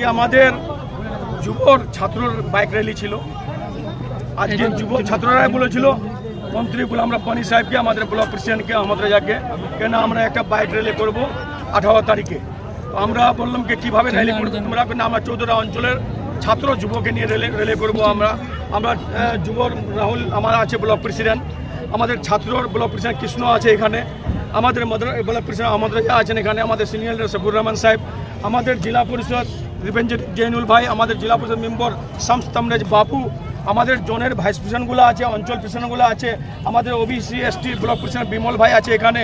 আমাদের যুবর ছাত্রর bike rally ছিল। আজকে যুব ছাত্ররা বলেছিল মন্ত্রী গোলাম রব্বানী সাহেবকে, আমাদের ব্লক প্রেসিডেন্টকে, আমাদের যাকে কেন আমরা একটা বাইক র্যালি করব 18 তারিখে। তো আমরা বললাম কি কীভাবে র্যালি করবো তোমরা, কিন্তু আমরা 14টা অঞ্চলের ছাত্র যুবকে নিয়ে র্যালি করবো। আমরা যুবর রাহুল আমার আছে ব্লক প্রেসিডেন্ট, আমাদের ছাত্রর ব্লক প্রেসিডেন্ট কৃষ্ণ আছে এখানে, আমাদের ব্লক প্রেসিডেন্ট আমাদের আছেন এখানে, আমাদের সিনিয়র সফুর রহমান সাহেব, আমাদের জেলা পরিষদ রিভেঞ্জেট জৈনুল ভাই, আমাদের জেলা পরিষদ মেম্বার শামস তামরেজ বাপু, আমাদের জোনের ভাইস প্রেসিডেন্টগুলো আছে, অঞ্চল প্রেসিডেন্টগুলো আছে, আমাদের OBC ST block president Bimal ভাই আছে এখানে,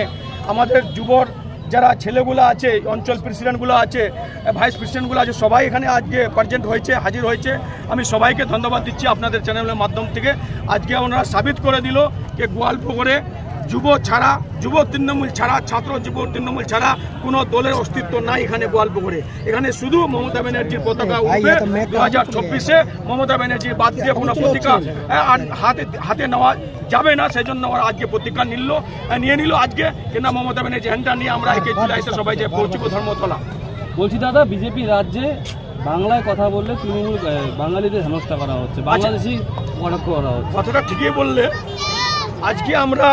আমাদের যুবর যারা ছেলেগুলো আছে, অঞ্চল প্রেসিডেন্টগুলো আছে, ভাইস প্রেসিডেন্টগুলো আছে, সবাই এখানে আজকে প্রেজেন্ট হয়েছে, হাজির হয়েছে। আমি সবাইকে ধন্যবাদ দিচ্ছি আপনাদের চ্যানেলের মাধ্যম থেকে। আজকে ওনারা সাবিত করে দিল যে গোয়ালপুকুরে যুব ছাড়া, যুব তৃণমূল ছাড়া, ছাত্র যুব তৃণমূল ছাড়া কোনো দলের অস্তিত্ব নাই এখানে গোয়ালপুকুরে। এখানে শুধু মমতা ব্যানার্জির পতাকা উঠবে। 2024-এ মমতা ব্যানার্জির বাদ দিয়ে কোনো প্রতিজ্ঞা হাতে নেওয়া যাবে না, সেই জন্য ওরা আজকে প্রতিজ্ঞা নিয়ে নিল আজকে কেন মমতা ব্যানার্জি হ্যান্ডটা নিয়ে আমরা 1 জুলাইতে সবাই যে পৌঁছবো ধর্মতলা। বলছি দাদা, বিজেপি রাজ্যে বাংলায় কথা বললে তৃণমূল বাঙালিদের হেনস্থা করা হচ্ছে, বাংলাদেশি কটাক্ষ করা হচ্ছে। কথাটা ঠিকই বললে। আজকে আমরা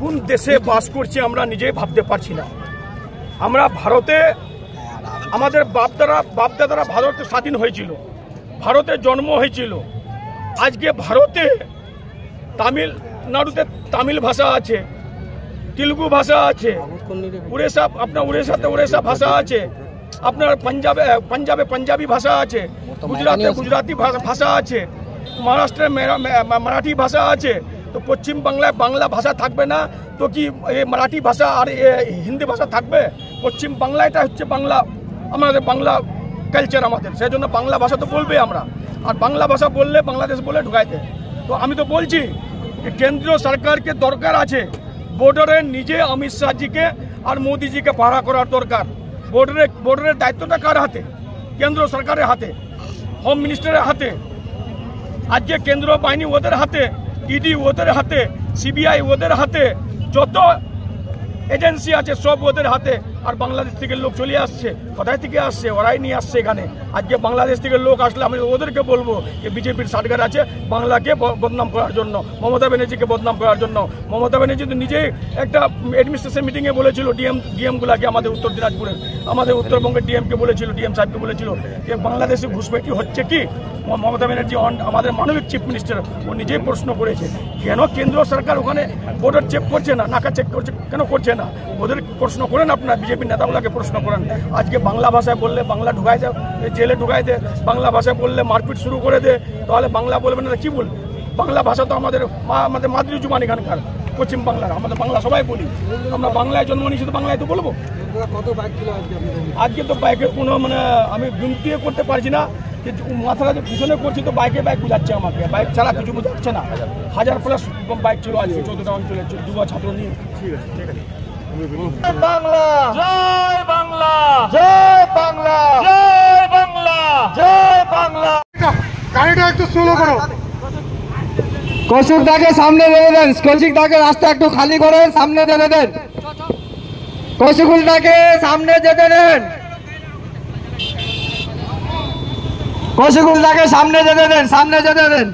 কোন দেশে বাস করছি আমরা নিজেই ভাবতে পারছি না। আমরা ভারতে, আমাদের বাপদাদারা ভারতে স্বাধীন হয়েছিল, ভারতে জন্ম হয়েছিল। আজকে ভারতে তামিলনাড়ুতে তামিল ভাষা আছে, তেলুগু ভাষা আছে, উড়িষ্যাতে উড়িষ্যা ভাষা আছে, আপনার পাঞ্জাবে পাঞ্জাবি ভাষা আছে, গুজরাটে গুজরাটি ভাষা আছে, মহারাষ্ট্রে মারাঠি ভাষা আছে। তো পশ্চিম বাংলায় বাংলা ভাষা থাকবে না তো কি মারাঠি ভাষা আর হিন্দি ভাষা থাকবে? পশ্চিম বাংলাটা হচ্ছে বাংলা, আমাদের বাংলা কালচার আমাদের, সেই জন্য বাংলা ভাষা তো বলবে আমরা। আর বাংলা ভাষা বললে বাংলাদেশ বলে ঢুকাইতে। তো আমি তো বলছি যে কেন্দ্রীয় সরকারকে দরকার আছে বর্ডারে নিজে অমিত শাহজিকে আর মোদিজিকে পাহারা করার দরকার। বর্ডারের দায়িত্বটা কার হাতে? কেন্দ্র সরকারের হাতে, হোম মিনিস্টারের হাতে। আজকে কেন্দ্র বাহিনী ওদের হাতে, ইডি ওদের হাতে, সিবিআই ওদের হাতে, যত এজেন্সি আছে সব ওদের হাতে। আর বাংলাদেশ থেকে লোক চলে আসছে, কোথায় থেকে আসছে? ওরাই নিয়ে আসছে এখানে। আজকে বাংলাদেশ থেকে লোক আসলে আমি ওদেরকে বলবো যে বিজেপির সার্কার আছে বাংলাকে বদনাম করার জন্য, মমতা ব্যানার্জিকে বদনাম করার জন্য। মমতা ব্যানার্জি তো নিজেই একটা অ্যাডমিনিস্ট্রেশন মিটিংয়ে বলেছিল ডিএমগুলাকে, আমাদের উত্তর দিনাজপুরের, আমাদের উত্তরবঙ্গের ডিএমকে বলেছিল, ডিএম সাহেবকে বলেছিল যে বাংলাদেশে ঘুষপেটি হচ্ছে কি? মমতা ব্যানার্জি আমাদের মানবিক চিফ মিনিস্টার, ও নিজেই প্রশ্ন করেছে কেন কেন্দ্র সরকার ওখানে বর্ডার চেক করছে না, নাকা চেক করছে কেন করছে না? ওদের প্রশ্ন করেন, আপনার বিজেপির নেতাগুলোকে প্রশ্ন করেন। আজকে বাংলা ভাষায় বললে বাংলা ঢুকাই দেয়, জেলে ঢুকাই দে, বাংলা ভাষায় বললে মারপিট শুরু করে দে, তাহলে বাংলা বলবে না কি বলবে? বাংলা ভাষা তো আমাদের মাতৃজুবান এখানকার, পশ্চিম বাংলার, আমাদের বাংলা সবাই বলি, আমরা বাংলায় জন্ম নিয়েছি তো বাংলায় তো বলবো। আজকে তো বাইকের কোনো আমি গিনতি করতে পারছি না, মাথাটা যে পিছনে করছি তো বাইক বুঝাচ্ছে আমাকে, বাইক ছাড়া কিছু বুঝাচ্ছে না। 1000+ বাইক ছিল আজকে 14টা অঞ্চলে যুব ছাত্র নিয়ে। ঠিক আছে, ঠিক আছে। বাংলা জয়, বাংলা জয়, বাংলা জয়, বাংলা জয়, বাংলা। গাড়িটা একটু স্লো করো। কৌশিকদাকে সামনে বেঁধে দেন, কৌশিকদাকে রাস্তা একটু খালি করেন, সামনে বেঁধে দেন, কৌশিকুলদাকে সামনে যেতে দেন, কৌশিকুলদাকে সামনে যেতে দেন, সামনে যেতে দেন।